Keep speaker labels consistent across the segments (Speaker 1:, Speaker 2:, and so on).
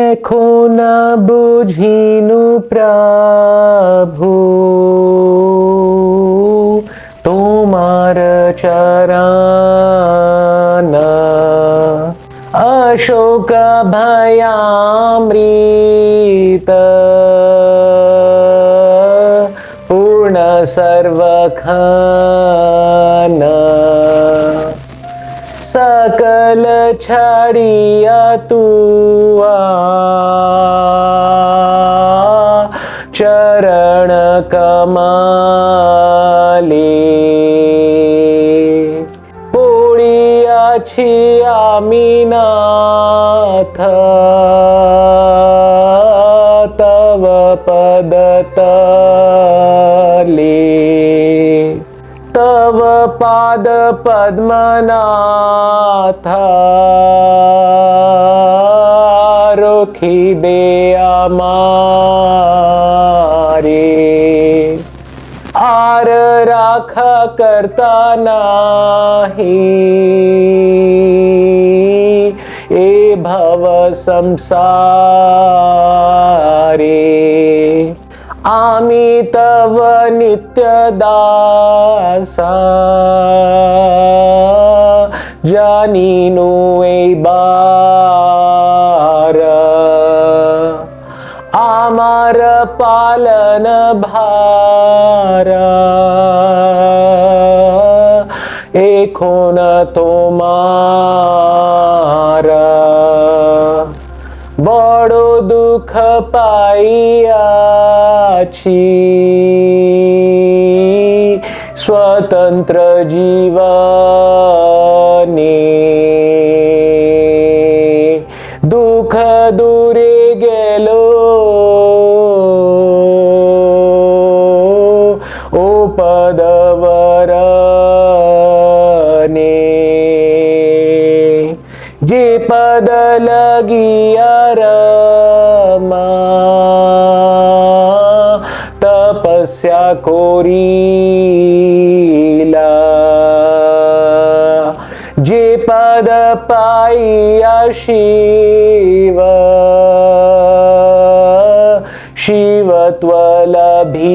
Speaker 1: এখন বুঝিনু প্রভু তোমার চরণ अशोक भयामृत पूर्ण सर्वखन सकल छड़िया तुआ चरण कमले पोड़ियाछि आमी नाथ तव पद तले तव पाद पद्मनाथ रोखिबे आमारे आर राखा करता नाही ए भव संसारे आमी तव नित्य दासा जानिनु ए बार आमार पालन भार एखोन तोमार बड़ो दुख पाइयाछि स्वतंत्र जीवने दुख दूरे गेलो ओ पदवरने जे पद लगिया रमा तपस्या कोरीला जे पद पाइया शिव शिवत्व लभीला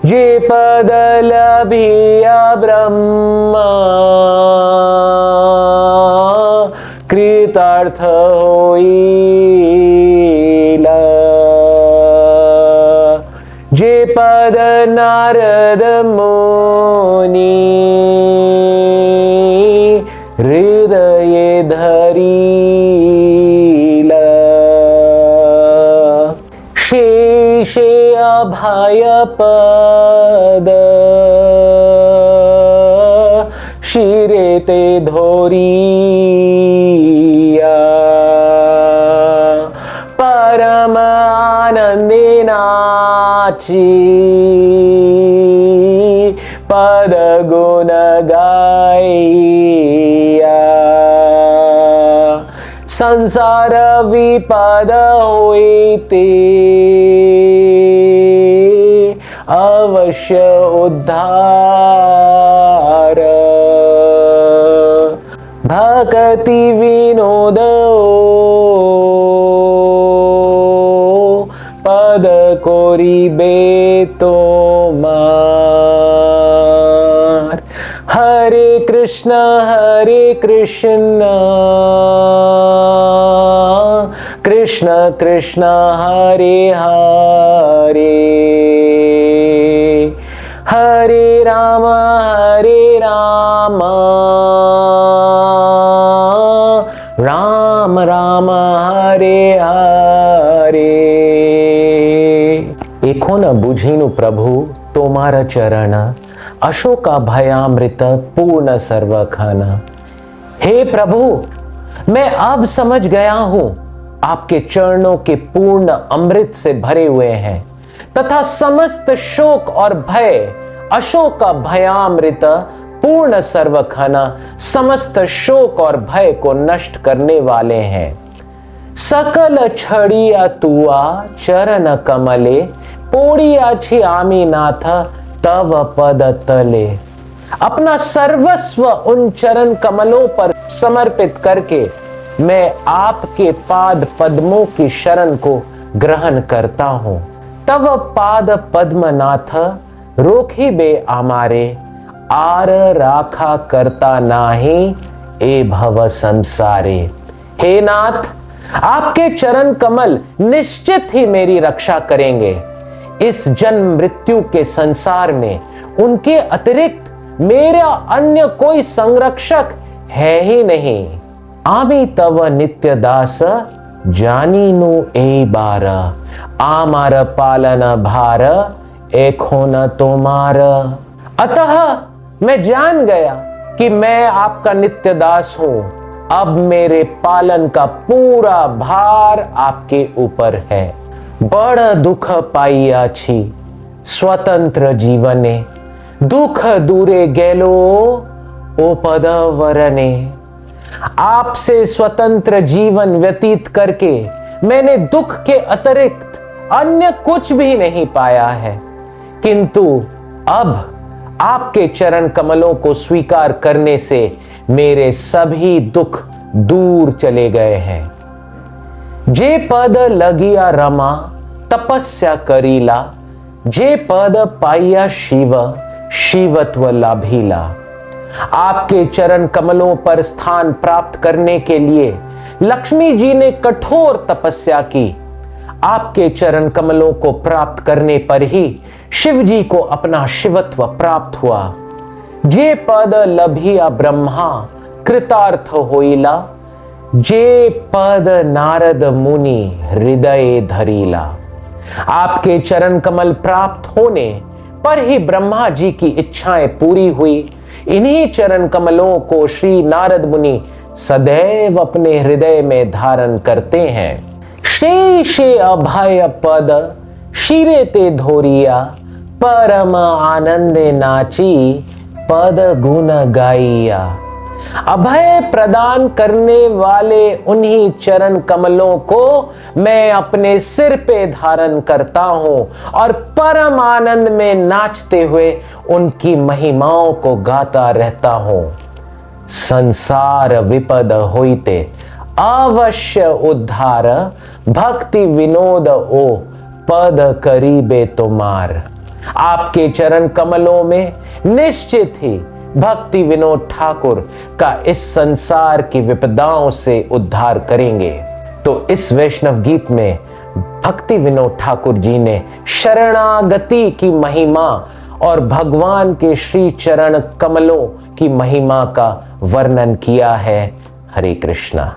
Speaker 1: जे पद लभिया ब्रह्मा कृतार्थ होइला जे पद नारद मुनि हृदय धरिला शेषे अभय पद शिरे ते धोरिया परम आनंदे नाची पद गुण गाइया संसार विपद होइते अवश्य उद्धार भक्ति विनोद पद कोरिबे तोमार हरे कृष्ण कृष्ण कृष्ण हरे हरे हरे राम राम राम हरे हरे एखोन बुझिनु प्रभु तोमार चरण अशोका भयामृत पूर्ण सर्वखन। हे प्रभु, मैं अब समझ गया हूं आपके चरणों के पूर्ण अमृत से भरे हुए हैं तथा समस्त शोक और भय अशोक भयामृत पूर्ण सर्वखन समस्त शोक और भय को नष्ट करने वाले हैं। सकल छड़िया तुआ चरण कमले पोड़ियाछि आमी नाथ तव पद तले। अपना सर्वस्व उन चरण कमलों पर समर्पित करके मैं आपके पाद पद्मों की शरण को ग्रहण करता हूं। तब पाद पद्मनाथ रोखी बे आमारे, आर राखा करता नाही ए भव संसारे। हे नाथ, आपके चरण कमल निश्चित ही मेरी रक्षा करेंगे। इस जन्म मृत्यु के संसार में उनके अतिरिक्त मेरा अन्य कोई संरक्षक है ही नहीं। आमी तव नित्य दास जानीनु ए बार, आमार पालन भार एखो न तोमार। अतः मैं जान गया कि मैं आपका नित्य दास हूं। अब मेरे पालन का पूरा भार आपके ऊपर है। बड़ दुख पाइया छी स्वतंत्र जीवने, दुख दूरे गेलो ओ पद वरने। आपसे स्वतंत्र जीवन व्यतीत करके मैंने दुख के अतिरिक्त अन्य कुछ भी नहीं पाया है, किंतु अब आपके चरण कमलों को स्वीकार करने से मेरे सभी दुख दूर चले गए हैं। जे पद लगिया रमा तपस्या करीला, जे पद पाइया शिव शिवत्व लाभीला। आपके चरण कमलों पर स्थान प्राप्त करने के लिए लक्ष्मी जी ने कठोर तपस्या की। आपके चरण कमलों को प्राप्त करने पर ही शिव जी को अपना शिवत्व प्राप्त हुआ। जे पद लभिया ब्रह्मा कृतार्थ होइला, जे पद नारद मुनि हृदय धरीला। आपके चरण कमल प्राप्त होने पर ही ब्रह्मा जी की इच्छाएं पूरी हुई। इन्हीं चरण कमलों को श्री नारद मुनि सदैव अपने हृदय में धारण करते हैं। शेषे अभय पद शिरे ते धोरिया, परम आनंदे नाची पद गुण गाइया। अभय प्रदान करने वाले उन्हीं चरण कमलों को मैं अपने सिर पे धारण करता हूं और परम आनंद में नाचते हुए उनकी महिमाओं को गाता रहता हूं। संसार विपद होइते अवश्य उद्धार, भक्ति विनोद ओ पद करीबे तुमार। आपके चरण कमलों में निश्चित ही भक्ति विनोद ठाकुर का इस संसार की विपदाओं से उद्धार करेंगे। तो इस वैष्णव गीत में भक्ति विनोद ठाकुर जी ने शरणागति की महिमा और भगवान के श्री चरण कमलों की महिमा का वर्णन किया है। हरे कृष्णा।